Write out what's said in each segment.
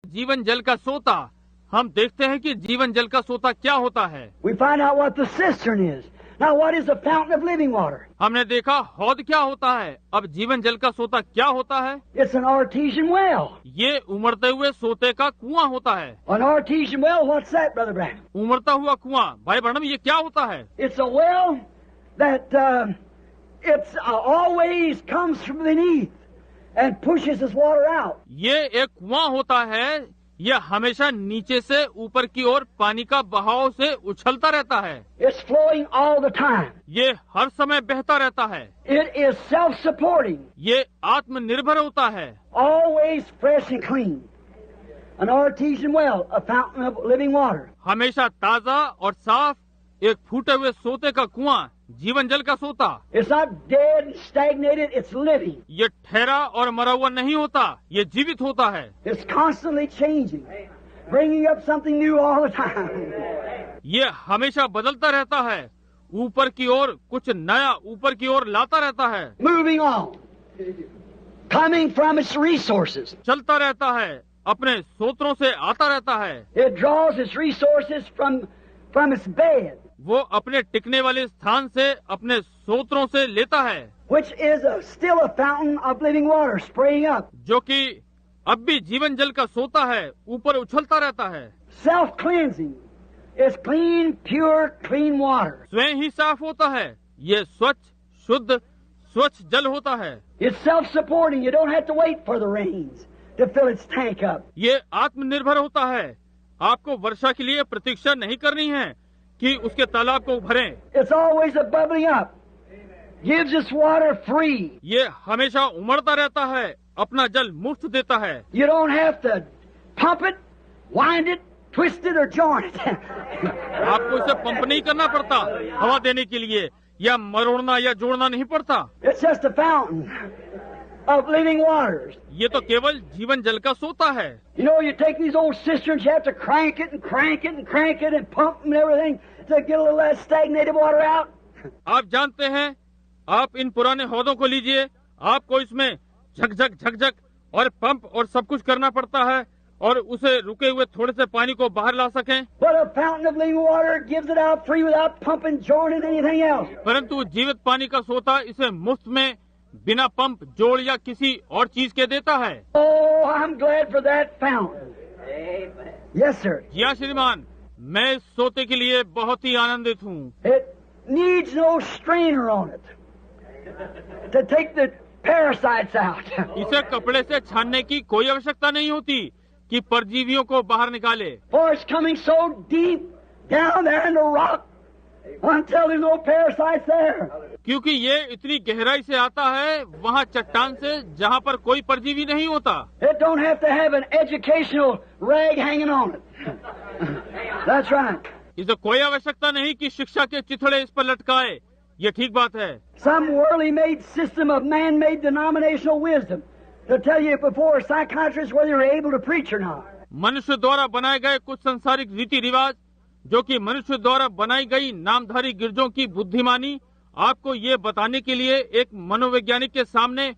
जीवन जल का सोता, हम देखते हैं कि जीवन जल का सोता क्या होता है। We find out what the cistern is. Now, what is the fountain of living water? हमने देखा हौद क्या होता है। अब जीवन जल का सोता क्या होता है? It's an artesian well. ये उमड़ते हुए सोते का कुआं होता है। An artesian well, what's that, Brother Branham? उमड़ता हुआ कुआं, भाई ब्रैनम, ये क्या होता है? It's a well that it's always comes from beneath and pushes this water out. ये एक कुआं होता है, ये हमेशा नीचे से ऊपर की ओर पानी का बहाव से उछलता रहता है। It's flowing all the time. ये हर समय बहता रहता है। It is self-supporting, ये आत्मनिर्भर होता है। always fresh and clean. An artesian well, a fountain of living water. हमेशा ताजा और साफ, एक फूटे हुए सोते का कुआं, जीवन जल का सोता। It's not dead and stagnated, it's living. ये ठहरा और मरा हुआ नहीं होता, ये जीवित होता है। It's constantly changing, bringing up something new all the time. ये हमेशा बदलता रहता है, ऊपर की ओर कुछ नया ऊपर की ओर लाता रहता है। Moving on, coming from its resources. चलता रहता है, अपने सोत्रों से आता रहता है। It draws its resources from its bed, वो अपने टिकने वाले स्थान से, अपने सोत्रों से लेता है, which is still a fountain of living water spraying up. जो कि अब भी जीवन जल का सोता है, ऊपर उछलता रहता है। Self-cleansing is clean, pure, clean water. स्वयं ही साफ होता है, ये स्वच्छ, शुद्ध, स्वच्छ जल होता है। It's self-supporting. You don't have to wait for the rains to fill its tank up. ये आत्मनिर्भर होता है, आपको वर्षा के लिए प्रतीक्षा नहीं करनी है कि उसके तालाब को भरें। It's always a bubbling up. Gives us water free. ये हमेशा उमड़ता रहता है, अपना जल मुफ्त देता है। You don't have to pump it, wind it, twist it, or join it. आपको इसे पंप नहीं करना पड़ता हवा देने के लिए, या मरोड़ना या जोड़ना नहीं पड़ता। It's just a fountain of living waters. ये तो केवल जीवन जल का सोता है। You know, you take these old cisterns, you have to crank it and crank it and crank it and pump and everything to get a little of that stagnated water out. आप जानते हैं, आप इन पुराने हौदों को लीजिए, आपको इसमें झकझक झकझक और पंप और सब कुछ करना पड़ता है, और उसे रुके हुए थोड़े से पानी को बाहर ला सकें। But a fountain of living water gives it out free without pumping, joining, anything else. परंतु जीवित पानी का सोता इसे मुफ्त में बिना पंप, जोड़ या किसी और चीज के देता है। Oh, I'm glad for that fountain. Yes, sir. जी हाँ श्रीमान, मैं इस सोते के लिए बहुत ही आनंदित हूँ। It needs no strainer on it to take the parasites out. इसे कपड़े से छानने की कोई आवश्यकता नहीं होती कि परजीवियों को बाहर निकाले, For it's coming so deep down there in the rock until there's no parasites there. क्योंकि ये इतनी गहराई से आता है वहाँ चट्टान से, जहाँ पर कोई परजीवी नहीं होता। It don't have to have an educational rag hanging on it. That's right. इसे कोई आवश्यकता नहीं कि शिक्षा के चिथड़े इस पर लटकाए, ये ठीक बात है। Some worldly made system of man-made denominational wisdom to tell you before psychiatrists whether you're able to preach or not. मनुष्य द्वारा बनाए गए कुछ संसारिक रीति रिवाज, जो कि मनुष्य द्वारा बनाई गई नामधारी गिरजों की बुद्धिमानी, आपको ये बताने के लिए एक मनोवैज्ञानिक के सामने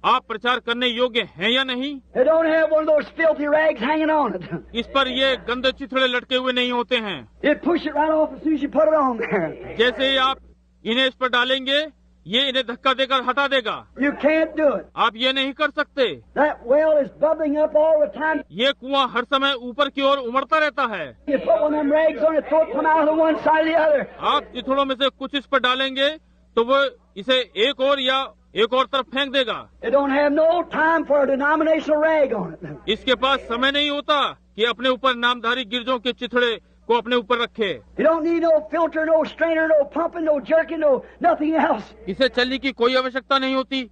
आप प्रचार करने योग्य हैं या नहीं। They don't have one of those filthy rags hanging on it. इस पर ये गंदे चिथड़े लटके हुए नहीं होते हैं। They push it right off as soon as you put it on there. जैसे ही आप इन्हें इस पर डालेंगे, ये इन्हें धक्का देकर हटा देगा। You can't do it. आप ये नहीं कर सकते। That well is bubbling up all the time. ये कुआं हर समय ऊपर की ओर उमड़ता रहता है। You put one of them rags on it, throw it come out of the one side or the other. आप चिथड़ों में से कुछ इस पर डालेंगे तो वो इसे एक और या एक और तरफ फेंक देगा। It don't have no time for a denominational rag on it. इसके पास समय नहीं होता कि अपने ऊपर नामधारी गिरजों के चिथड़े को अपने ऊपर रखे। You don't need no filter, no strainer, no pumping, no jerking, no nothing else. इसे चलने की कोई आवश्यकता नहीं होती,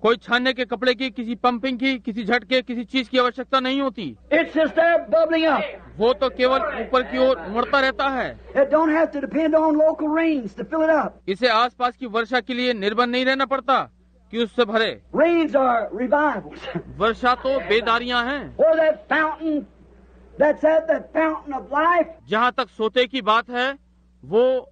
कोई छानने के कपड़े की, किसी पंपिंग की, किसी झटके, किसी चीज की आवश्यकता नहीं होती। It's just there bubbling up. वो तो केवल ऊपर की ओर उमड़ता रहता है। It don't have to depend on local rains to fill it up. इसे आसपास की वर्षा के लिए निर्भर नहीं रहना पड़ता कि उससे भरे। Rains are revivals. वर्षा तो बेदारियां हैं। Or that fountain that's at the fountain of life. जहाँ तक सोते की बात है, वो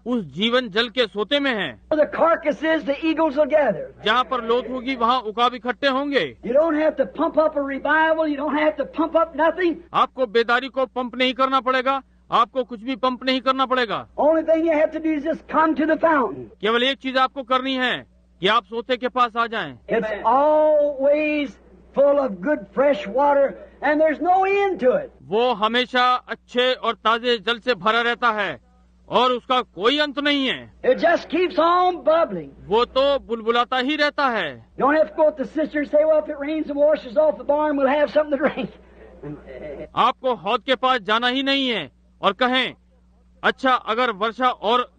उस जीवन जल के सोते में हैं। Where the carcass is, the eagles will gather. जहाँ पर लोथ होगी वहाँ उकाब इकट्ठे होंगे। You don't have to pump up a revival. You don't have to pump up nothing. आपको बेदारी को पंप नहीं करना पड़ेगा, आपको कुछ भी पंप नहीं करना पड़ेगा। Only thing you have to do is just come to the fountain. केवल एक चीज आपको करनी है कि आप सोते के पास आ जाएं। It's always full of good fresh water, and there's no end to it. वो हमेशा अच्छे और ताजे जल से भरा रहता है और उसका कोई अंत नहीं है। It just keeps on bubbling. वो तो बुलबुलाता ही रहता है। You don't have to go to the sister and say, well, if it rains and washes off the barn, we'll have something to drink. आपको हौद के पास जाना ही नहीं है और कहें, अच्छा अगर वर्षा और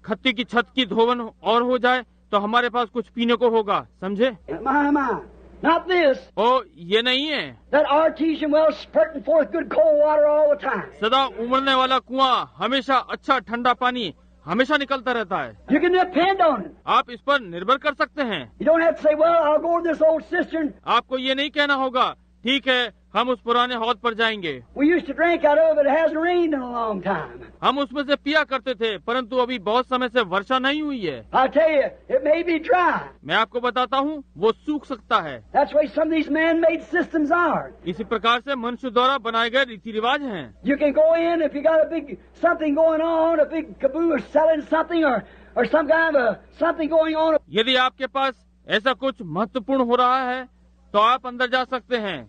खत्ती की छत की धोवन और हो जाए तो हमारे पास कुछ पीने को होगा, समझे? My. Not this. ओ ये नहीं है। That artesian well spurting forth good cold water all the time. सदा उमड़ने वाला कुआं हमेशा अच्छा ठंडा पानी हमेशा निकलता रहता है। You can depend on it. आप इस पर निर्भर कर सकते हैं। You don't have to say, well, I'll go to this old cistern. आपको ये नहीं कहना होगा, ठीक है हम उस पुराने हौद पर जाएंगे। We used to drink out of it. It hasn't rained in a long time. हम उसमें से पिया करते थे, परंतु अभी बहुत समय से वर्षा नहीं हुई है। I tell you, it may be dry. मैं आपको बताता हूँ, वो सूख सकता है। That's why some of these man-made systems are. इसी प्रकार से मनुष्य द्वारा बनाए गए रीति रिवाज हैं। You can go in if you got a big something going on, a big caboose selling something, or some kind of something going on. यदि आपके पास ऐसा कुछ महत्वपूर्ण हो रहा है, तो आप अंदर जा सकते हैं।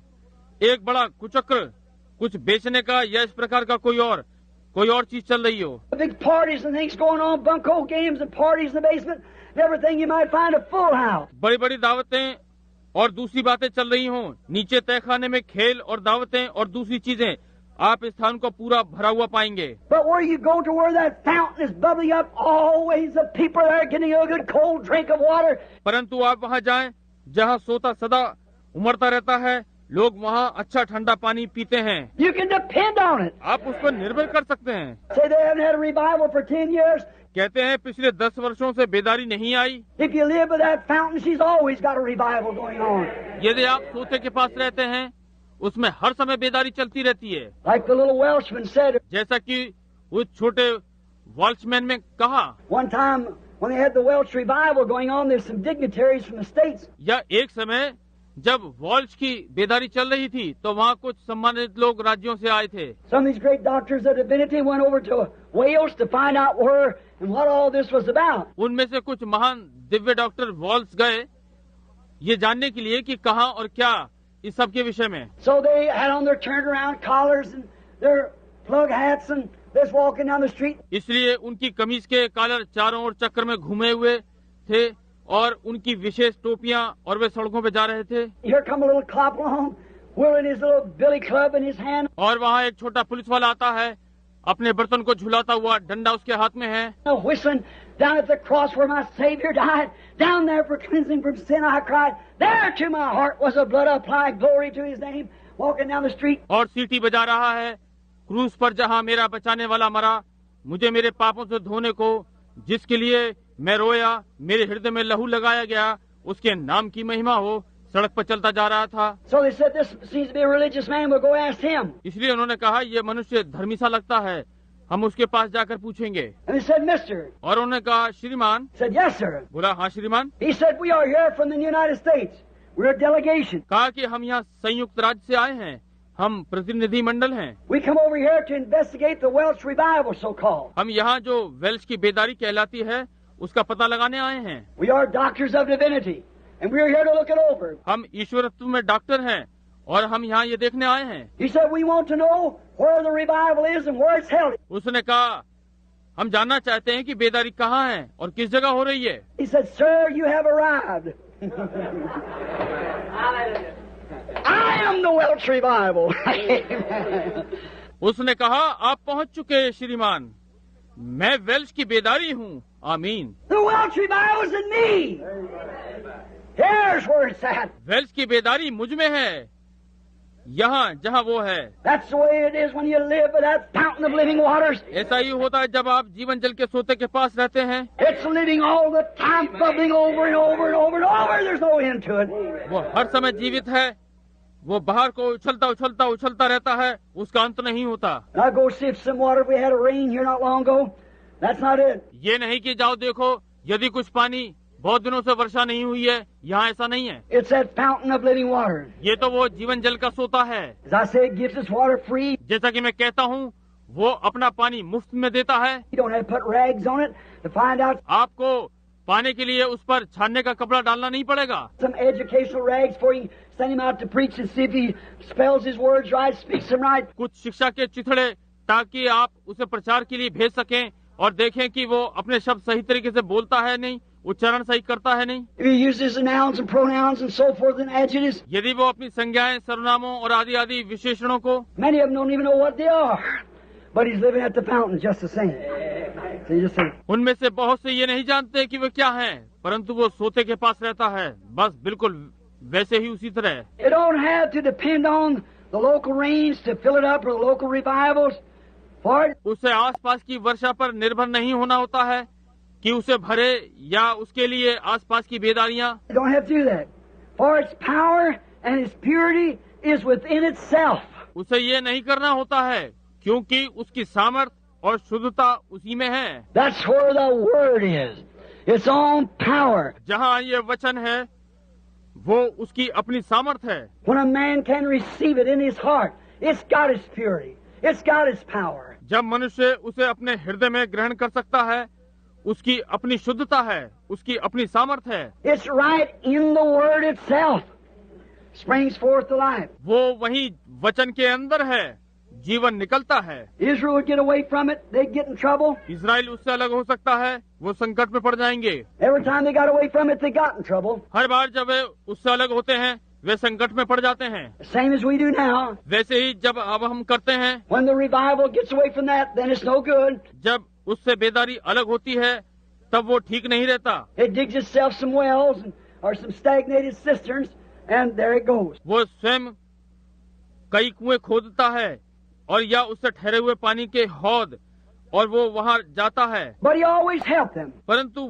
एक बड़ा कुचक्र कुछ बेचने का या इस प्रकार का कोई और चीज चल रही हो। Big parties and things going on, bunco games and parties in the basement, and everything. You might find a full house. बड़ी बड़ी दावतें और दूसरी बातें चल रही हों, नीचे तहखाने में खेल और दावतें और दूसरी चीजें, आप इस स्थान को पूरा भरा हुआ पाएंगे। But where you go to where that fountain is bubbling up, always the people are getting a good cold drink of water. परंतु आप वहाँ जाएं जहाँ सोता सदा उमड़ता रहता है, लोग वहाँ अच्छा ठंडा पानी पीते हैं। You can depend on it. आप उस पर निर्भर कर सकते हैं। Say they haven't had a revival for 10 years. कहते हैं पिछले 10 वर्षों से बेदारी नहीं आई। If you live by that fountain, she's always got a revival going on. यदि आप सोते के पास रहते हैं, उसमें हर समय बेदारी चलती रहती है। Like the little Welshman said. जैसा कि उस छोटे वॉल्चमैन में कहा, One time when they had the Welsh revival going on, there's some dignitaries from the States. या एक समय जब वॉल्च की बेदारी चल रही थी तो वहाँ कुछ सम्मानित लोग राज्यों से आए थे। Some of these great doctors of divinity went over to Wales to find out where and what all this was about. उनमें से कुछ महान दिव्य डॉक्टर वॉल्स गए ये जानने के लिए कि कहाँ और क्या इस सब के विषय में। So they had on their turned around collars and their plug hats and they're walking down the street. इसलिए उनकी कमीज के कॉलर चारों ओर चक्कर में घूमे हुए थे और उनकी विशेष टोपियां और वे सड़कों पे जा रहे थे। Here come a little cop along, wielding his little billy club in his hand. और वहाँ एक छोटा पुलिस वाला आता है, अपने बर्तन को झुलाता हुआ, डंडा उसके हाथ में है। Whistling down at the cross where my Savior died, down there for cleansing from sin I cried, there to my heart was the blood applied, glory to His name, walking down the street. और सीटी बजा रहा है, क्रूस पर जहाँ मेरा बचाने वाला मरा, मुझे मेरे पापों से धोने को, जिसके लिए मैं रोया, मेरे हृदय में लहू लगाया गया, उसके नाम की महिमा हो, सड़क पर चलता जा रहा था। So they said, this seems to be a religious man, we'll go ask him. इसलिए उन्होंने कहा ये मनुष्य धर्मी सा लगता है, हम उसके पास जाकर पूछेंगे। And they said, Mister. और उन्होंने कहा श्रीमान। He said, yes, sir. बोला हाँ श्रीमान। He said, we are here from the United States. We're a delegation. कहा कि हम यहाँ संयुक्त राज्य से आए हैं, हम प्रतिनिधि मंडल हैं। We come over here to investigate the Welsh revival, so called. हम यहाँ जो वेल्श की बेदारी कहलाती है उसका पता लगाने आए हैं। We are doctors of divinity, and we are here to look it over. हम ईश्वरत्व में डॉक्टर हैं और हम यहाँ ये देखने आए हैं। He said, we want to know where the revival is and where it's held. उसने कहा हम जानना चाहते हैं कि बेदारी कहाँ है और किस जगह हो रही है। He said, sir, you have arrived. I am the Welsh revival. उसने कहा आप पहुँच चुके हैं श्रीमान, मैं वेल्श की बेदारी हूँ। आमीन। The Welsh revival is in me. Here's where it's at. Welsh की बेदारी मुझ में है, यहाँ जहाँ वो है। That's the way it is when you live by that fountain of living waters. ऐसा ही होता है जब आप जीवन जल के सोते के पास रहते हैं। It's living all the time, bubbling over and over and over and over. There's no end to it. वो हर समय जीवित है, वो बाहर को उछलता उछलता उछलता रहता है, उसका अंत नहीं होता। I go sift some water. We had a rain here not long ago. That's not it. ये नहीं कि जाओ देखो यदि कुछ पानी बहुत दिनों से वर्षा नहीं हुई है, यहाँ ऐसा नहीं है। It's that fountain of living water. ये तो वो जीवन जल का सोता है। As I say, it gives us water free. जैसा कि मैं कहता हूँ, वो अपना पानी मुफ्त में देता है। You don't have to put rags on it to find out आपको पाने के लिए उस पर छानने का कपड़ा डालना नहीं पड़ेगा। some educational rags for you. Send him out to preach and see if he spells his words right, speaks them right. कुछ शिक्षा के चिथड़े, ताकि आप उसे प्रचार के लिए भेज सकें और देखें कि वो अपने शब्द सही तरीके से बोलता है नहीं, उच्चारण सही करता है नहीं। If he uses the nouns and pronouns and so forth and adjectives, यदि वो अपनी संज्ञाएं, सर्वनामों और आदि आदि विशेषणों को, many of them don't even know what they are. But he's living at the fountain just the same. So you just say, उनमें से बहुत से ये नहीं जानते कि वे क्या हैं, परंतु वो सोते के पास रहता है, बस बिल्कुल वैसे ही उसी तरह। you don't have to depend on the local rains to fill it up or the local revivals. For it, उसे आसपास की वर्षा पर निर्भर नहीं होना होता है कि उसे भरे, या उसके लिए आसपास की बेदारियां। you don't have to do that. For its power and its purity is within itself. उसे ये नहीं करना होता है, क्योंकि उसकी सामर्थ और शुद्धता उसी में है। That's where the word is. Its own power. जहाँ ये वचन है, वो उसकी अपनी सामर्थ है। When a man can receive it in his heart, it's got its purity. It's got its power. जब मनुष्य उसे अपने हृदय में ग्रहण कर सकता है, उसकी अपनी शुद्धता है, उसकी अपनी सामर्थ है। It's right in the word itself. Springs forth the life. वो वही वचन के अंदर है, जीवन निकलता है। Israel would get away from it, they'd get in trouble. Israel उससे अलग हो सकता है, वो संकट में पड़ जाएंगे। Every time they got away from it, they got in trouble. हर बार जब वे उससे अलग होते हैं, वे संकट में पड़ जाते हैं। Same as we do now. वैसे ही जब अब हम करते हैं, When the revival gets away from that, then it's no good. जब उससे बेदारी अलग होती है, तब वो ठीक नहीं रहता। It digs itself some wells or some stagnated cisterns, and there it goes. वो स्वयं कई कुएं खोदता है और या उससे ठहरे हुए पानी के हौद, और वो वहां जाता है। But he always helped them. परंतु